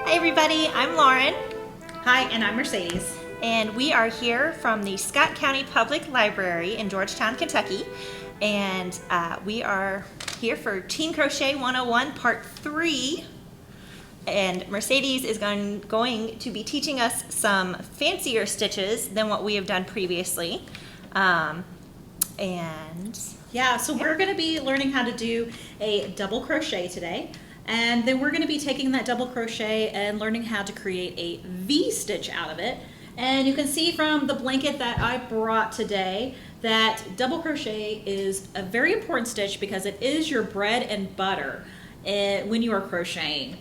Hi everybody, I'm Lauren. Hi, and I'm Mercedes. And we are here from the Scott County Public Library in Georgetown, Kentucky. And we are here for Team Crochet 101 Part 3. And Mercedes is going to be teaching us some fancier stitches than what we have done previously. We're going to be learning how to do a double crochet today. And then we're going to be taking that double crochet and learning how to create a V-stitch out of it. And you can see from the blanket that I brought today that double crochet is a very important stitch because it is your bread and butter when you are crocheting.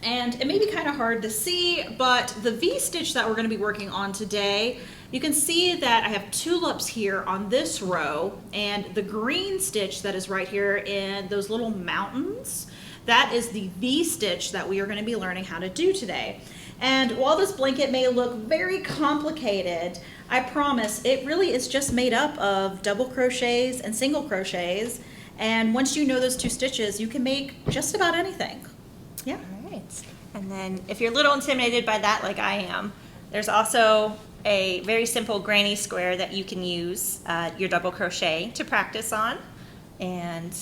And it may be kind of hard to see, but the V-stitch that we're going to be working on today, you can see that I have tulips here on this row, and the green stitch that is right here in those little mountains, that is the V-stitch that we are going to be learning how to do today. And while this blanket may look very complicated, I promise it really is just made up of double crochets and single crochets. And once you know those two stitches, you can make just about anything. Yeah. All right. And then if you're a little intimidated by that like I am, there's also a very simple granny square that you can use your double crochet to practice on and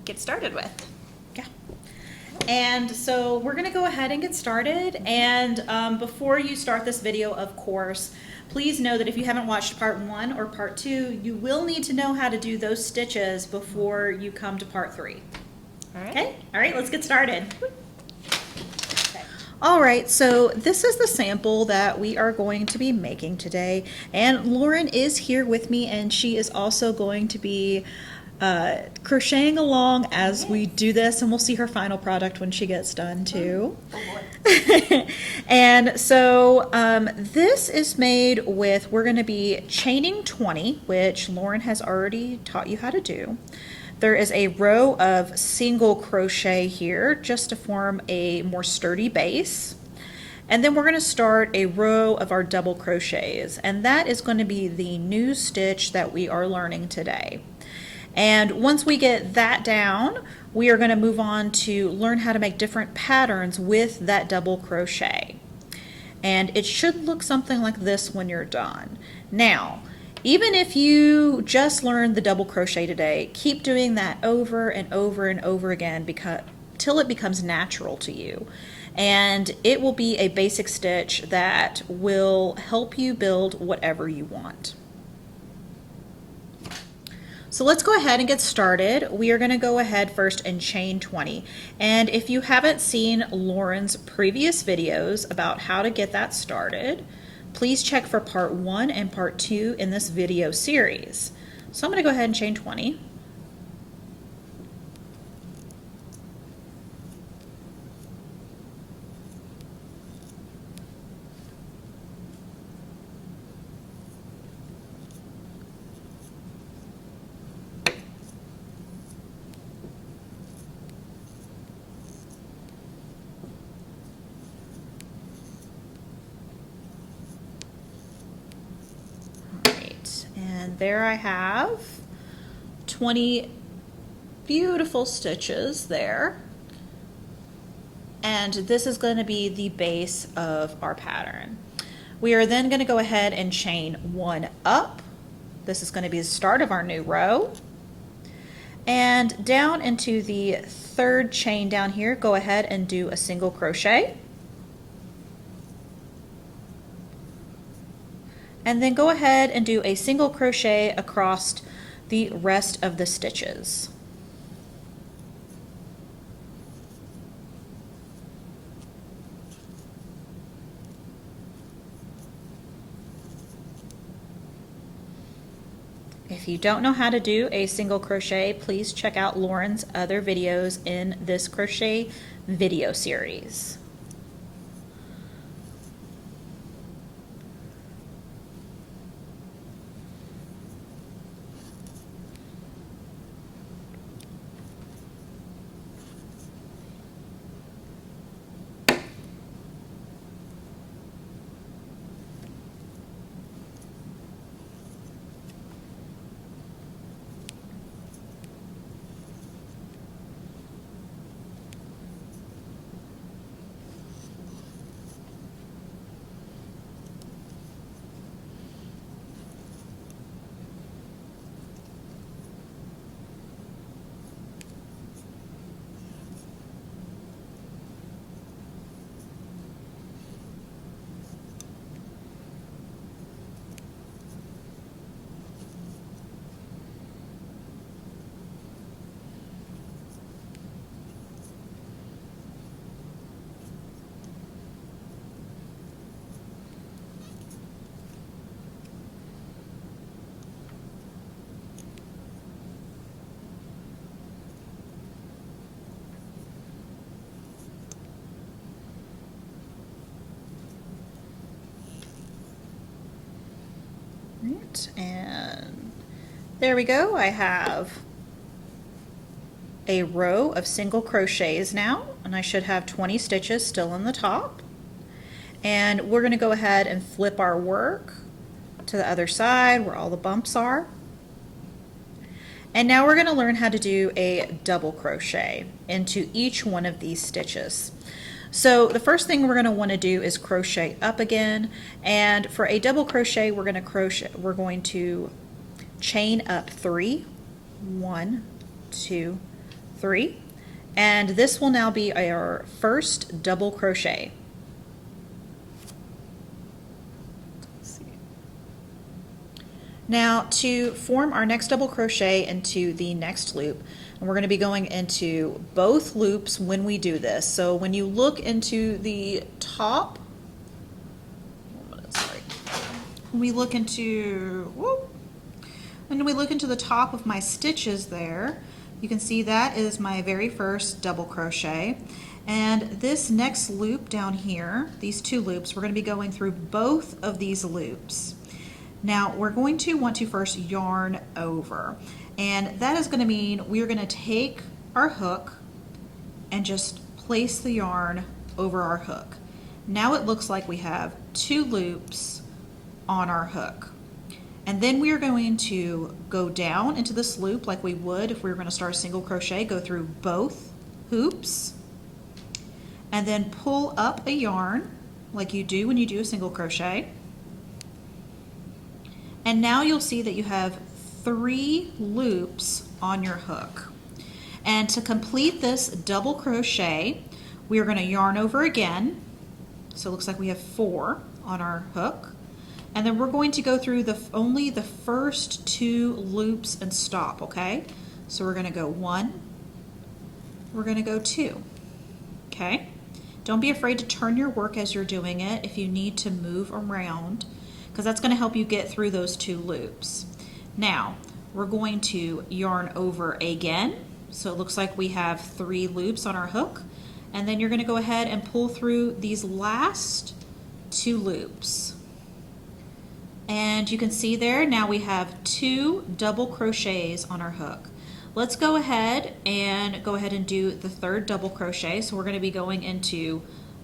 get started with. Yeah. And so we're going to go ahead and get started. And before you start this video, of course, please know that if you haven't watched part 1 or part 2, you will need to know how to do those stitches before you come to part 3. All right. Okay? All right, let's get started. Okay. All right, so this is the sample that we are going to be making today. And Lauren is here with me, and she is also going to be crocheting along as we do this, and we'll see her final product when she gets done too. And so this is made with, we're going to be chaining 20, which Lauren has already taught you how to do. There is a row of single crochet here just to form a more sturdy base. And then we're going to start a row of our double crochets, and that is going to be the new stitch that we are learning today. And once we get that down, we are going to move on to learn how to make different patterns with that double crochet. And it should look something like this when you're done. Now, even if you just learned the double crochet today, keep doing that over and over and over again till it becomes natural to you. And it will be a basic stitch that will help you build whatever you want. So let's go ahead and get started. We are going to go ahead first and chain 20. And if you haven't seen Lauren's previous videos about how to get that started, please check for part 1 and part 2 in this video series. So I'm going to go ahead and chain 20. And there I have 20 beautiful stitches there. And this is going to be the base of our pattern. We are then going to go ahead and chain 1 up. This is going to be the start of our new row. And down into the 3rd chain down here, go ahead and do a single crochet. And then go ahead and do a single crochet across the rest of the stitches. If you don't know how to do a single crochet, please check out Lauren's other videos in this crochet video series. right, and there we go. I have a row of single crochets now, and I should have 20 stitches still in the top. And we're going to go ahead and flip our work to the other side where all the bumps are. And now we're going to learn how to do a double crochet into each one of these stitches. So the first thing we're going to want to do is crochet up again, and for a double crochet we're going to chain up 3, 1, 2, 3, and this will now be our first double crochet. Now to form our next double crochet into the next loop, and we're going to be going into both loops when we do this. So when you look into the top, when we look into the top of my stitches there, you can see that is my very first double crochet. And this next loop down here, these 2 loops, we're going to be going through both of these loops. Now we're going to want to first yarn over, and that is going to mean we're going to take our hook and just place the yarn over our hook. Now it looks like we have 2 loops on our hook. And then we are going to go down into this loop like we would if we were going to start a single crochet, go through both hoops, and then pull up a yarn like you do when you do a single crochet. And now you'll see that you have 3 loops on your hook. And to complete this double crochet, we are going to yarn over again. So it looks like we have 4 on our hook. And then we're going to go through only the first 2 loops and stop, okay? So we're going to go 1, we're going to go 2, okay? Don't be afraid to turn your work as you're doing it if you need to move around, because that's going to help you get through those 2 loops. Now, we're going to yarn over again. So it looks like we have 3 loops on our hook. And then you're going to go ahead and pull through these last 2 loops. And you can see there, now we have 2 double crochets on our hook. Let's go ahead and do the 3rd double crochet. So we're going to be going into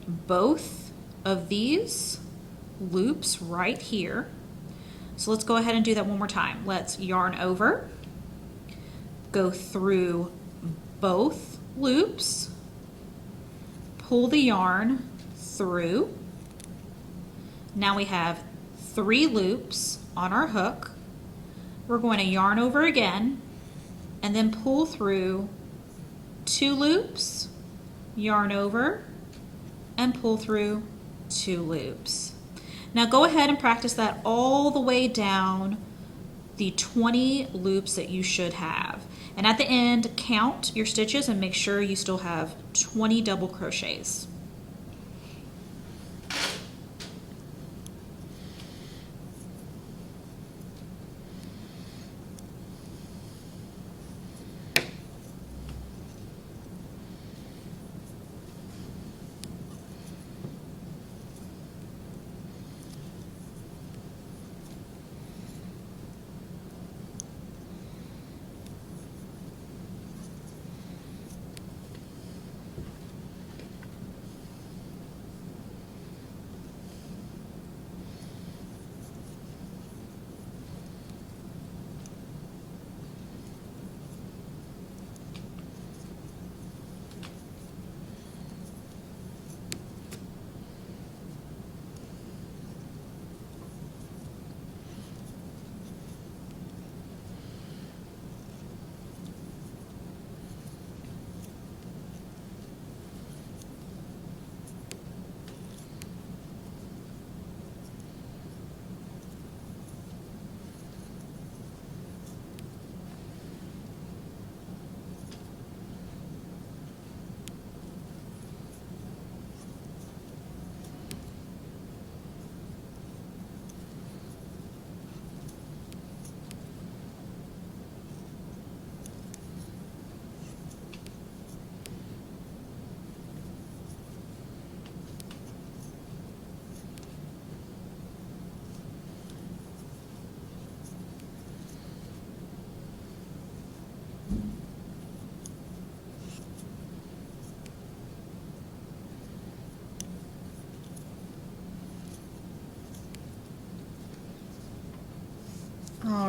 both of these loops right here. So let's go ahead and do that one more time. Let's yarn over, go through both loops, pull the yarn through. Now we have 3 loops on our hook. We're going to yarn over again and then pull through 2 loops, yarn over, and pull through 2 loops. Now go ahead and practice that all the way down the 20 loops that you should have. And at the end, count your stitches and make sure you still have 20 double crochets.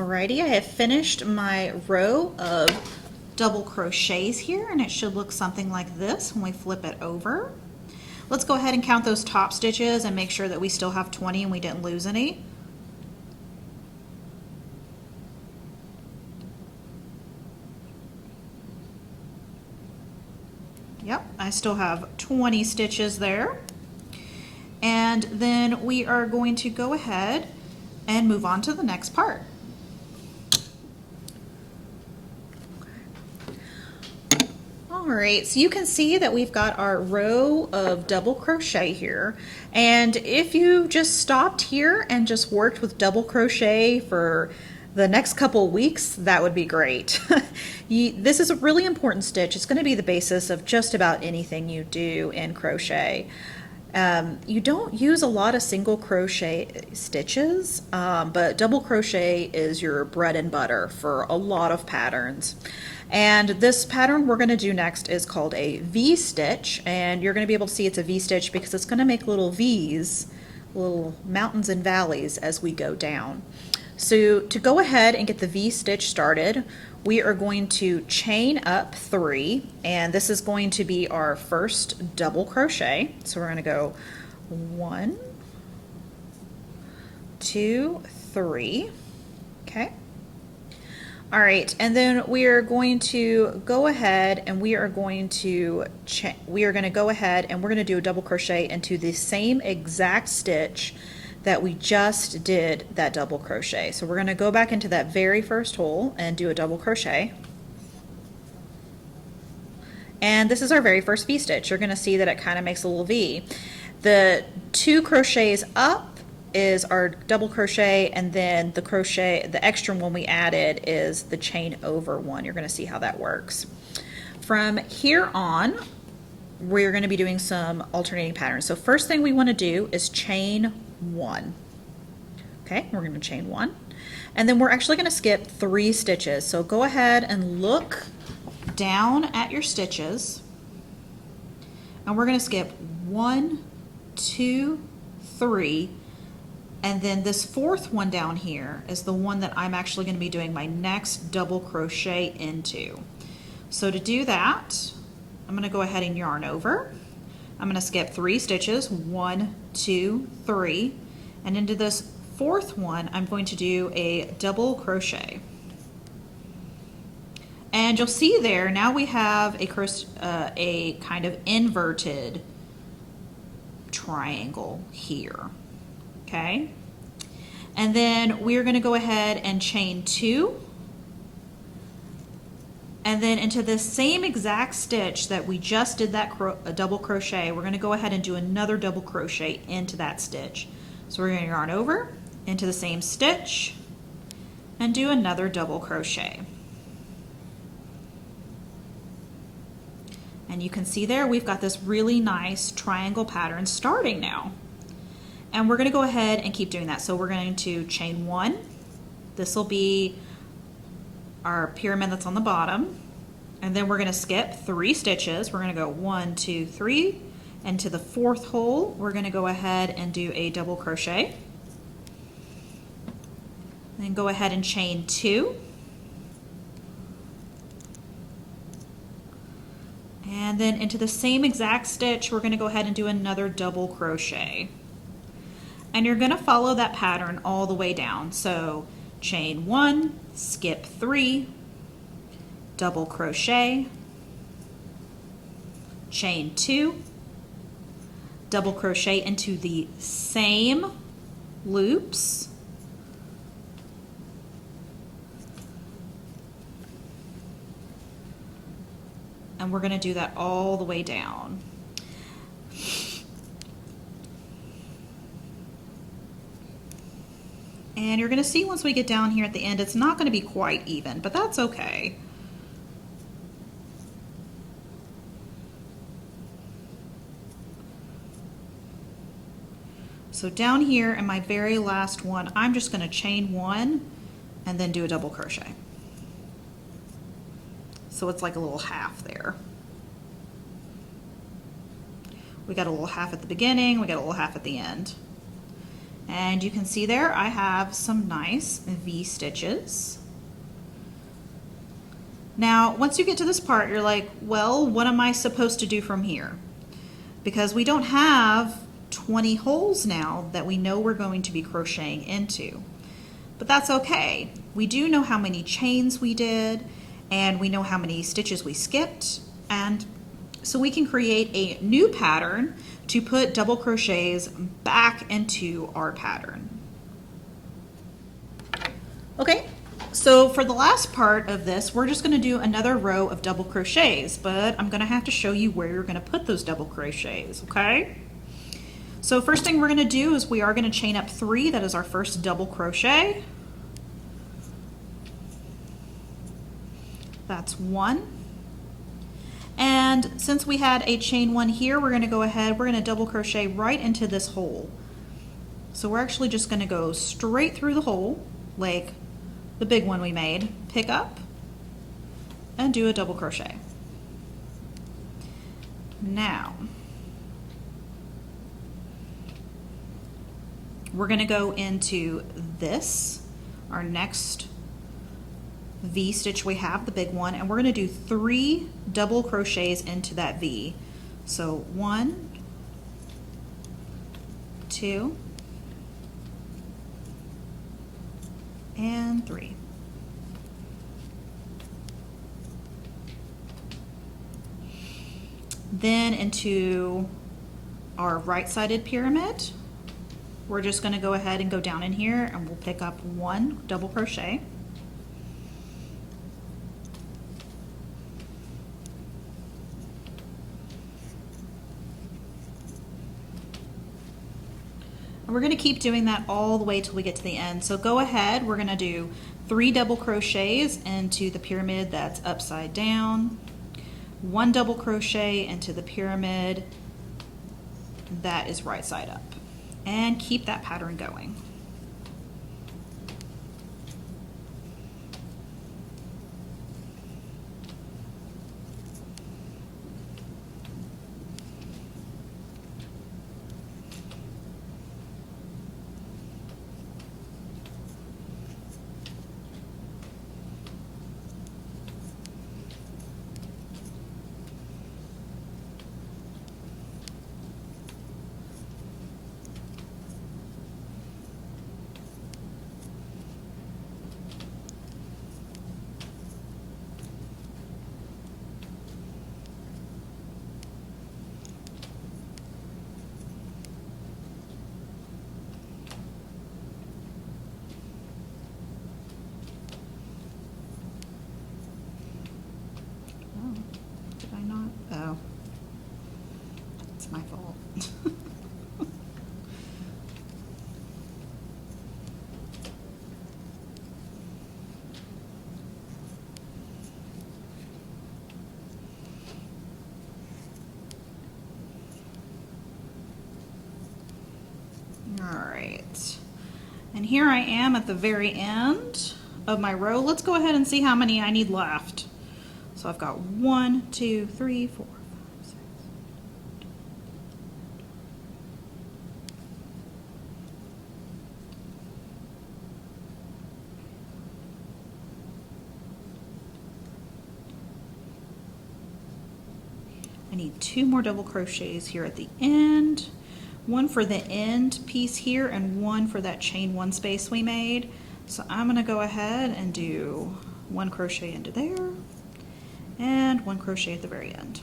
Alrighty, I have finished my row of double crochets here, and it should look something like this when we flip it over. Let's go ahead and count those top stitches and make sure that we still have 20 and we didn't lose any. Yep, I still have 20 stitches there. And then we are going to go ahead and move on to the next part. Alright, so you can see that we've got our row of double crochet here, and if you just stopped here and just worked with double crochet for the next couple weeks, that would be great. This is a really important stitch. It's going to be the basis of just about anything you do in crochet. You don't use a lot of single crochet stitches, but double crochet is your bread and butter for a lot of patterns. And this pattern we're going to do next is called a V-stitch, and you're going to be able to see it's a V-stitch because it's going to make little V's, little mountains and valleys as we go down. So to go ahead and get the V-stitch started, we are going to chain up 3, and this is going to be our first double crochet. So we're going to go 1, 2, 3. Okay. All right, and then we are going to go ahead and we're going to go ahead and we're going to do a double crochet into the same exact stitch that we just did that double crochet. So we're going to go back into that very first hole and do a double crochet. And this is our very first V-stitch. You're going to see that it kind of makes a little V. The 2 crochets up is our double crochet, and then the extra one we added is the chain over one. You're going to see how that works. From here on, we're going to be doing some alternating patterns. So first thing we want to do is chain 1. Okay, we're going to chain 1, and then we're actually going to skip 3 stitches. So go ahead and look down at your stitches, and we're going to skip 1, 2, 3, and then this 4th one down here is the one that I'm actually going to be doing my next double crochet into. So to do that, I'm going to go ahead and yarn over. I'm going to skip 3 stitches, 1, 2, 3, and into this 4th one I'm going to do a double crochet. And you'll see there now we have a kind of inverted triangle here. Okay, and then we're going to go ahead and chain 2, and then into the same exact stitch that we just did that double crochet, we're going to go ahead and do another double crochet into that stitch. So we're going to yarn over into the same stitch and do another double crochet. And you can see there we've got this really nice triangle pattern starting now. And we're going to go ahead and keep doing that. So we're going to chain 1. This will be our pyramid that's on the bottom. And then we're going to skip 3 stitches. We're going to go 1, 2, 3. And to the 4th hole, we're going to go ahead and do a double crochet. Then go ahead and chain 2. And then into the same exact stitch, we're going to go ahead and do another double crochet. And you're going to follow that pattern all the way down. So chain 1, skip 3, double crochet, chain 2, double crochet into the same loops, and we're going to do that all the way down. And you're going to see once we get down here at the end, it's not going to be quite even, but that's okay. So down here in my very last one, I'm just going to chain 1 and then do a double crochet. So it's like a little half there. We got a little half at the beginning, we got a little half at the end. And you can see there I have some nice V stitches. Now, once you get to this part, you're like, well, what am I supposed to do from here? Because we don't have 20 holes now that we know we're going to be crocheting into. But that's okay. We do know how many chains we did, and we know how many stitches we skipped, and so we can create a new pattern to put double crochets back into our pattern. Okay, so for the last part of this, we're just going to do another row of double crochets, but I'm going to have to show you where you're going to put those double crochets, okay? So first thing we're going to do is we are going to chain up 3. That is our first double crochet. That's 1. And since we had a chain 1 here, we're going to go ahead, we're going to double crochet right into this hole. So we're actually just going to go straight through the hole, like the big one we made, pick up, and do a double crochet. Now, we're going to go into this, our next V stitch we have, the big one, and we're going to do 3 double crochets into that V. So 1, 2, and 3. Then into our right-sided pyramid, we're just going to go ahead and go down in here and we'll pick up 1 double crochet. And we're going to keep doing that all the way till we get to the end. So go ahead, we're going to do 3 double crochets into the pyramid that's upside down, 1 double crochet into the pyramid that is right side up, and keep that pattern going. Did I not? Oh, it's my fault. All right, and here I am at the very end of my row. Let's go ahead and see how many I need left. So I've got 1, 2, 3, 4, 5, 6. I need 2 more double crochets here at the end. 1 for the end piece here and 1 for that chain 1 space we made. So I'm going to go ahead and do 1 crochet into there and 1 crochet at the very end.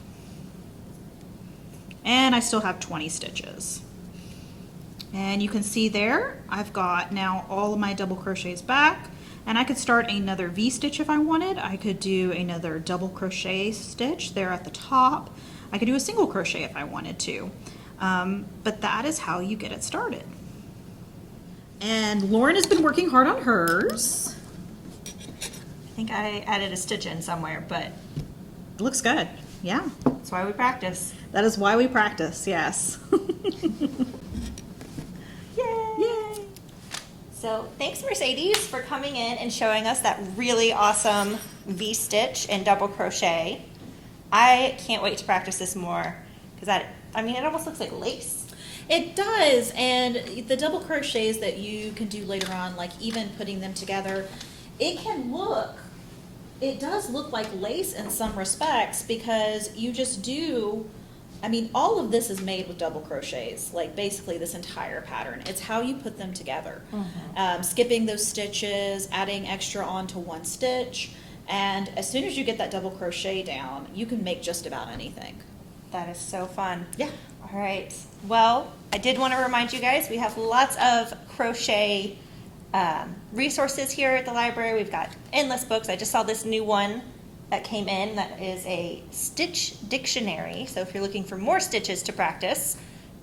And I still have 20 stitches. And you can see there I've got now all of my double crochets back, and I could start another V stitch if I wanted. I could do another double crochet stitch there at the top. I could do a single crochet if I wanted to. But that is how you get it started. And Lauren has been working hard on hers. I think I added a stitch in somewhere, but It looks good. Yeah. that's why we practice. That is why we practice, yes. Yay! Yay! So thanks, Mercedes, for coming in and showing us that really awesome V-stitch and double crochet. I can't wait to practice this more because it almost looks like lace. It does, and the double crochets that you can do later on, like even putting them together, it does look like lace in some respects because you just do, I mean, all of this is made with double crochets, like basically this entire pattern. It's how you put them together. Skipping those stitches, adding extra onto one stitch, and as soon as you get that double crochet down, you can make just about anything. That is so fun. Yeah. All right. Well, I did want to remind you guys we have lots of crochet resources here at the library. We've got endless books. I just saw this new one that came in that is a stitch dictionary. So if you're looking for more stitches to practice,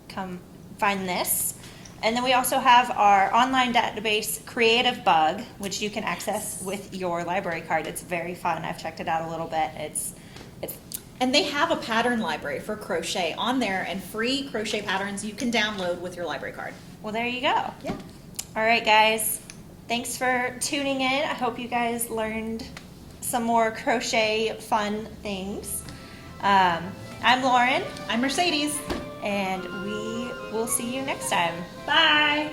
come find this. And then we also have our online database, Creative Bug, which you can access with your library card. It's very fun. I've checked it out a little bit. It's And they have a pattern library for crochet on there and free crochet patterns you can download with your library card. well, there you go. Yeah. All right, guys. Thanks for tuning in. I hope you guys learned some more crochet fun things. I'm Lauren, I'm Mercedes. and we will see you next time. Bye.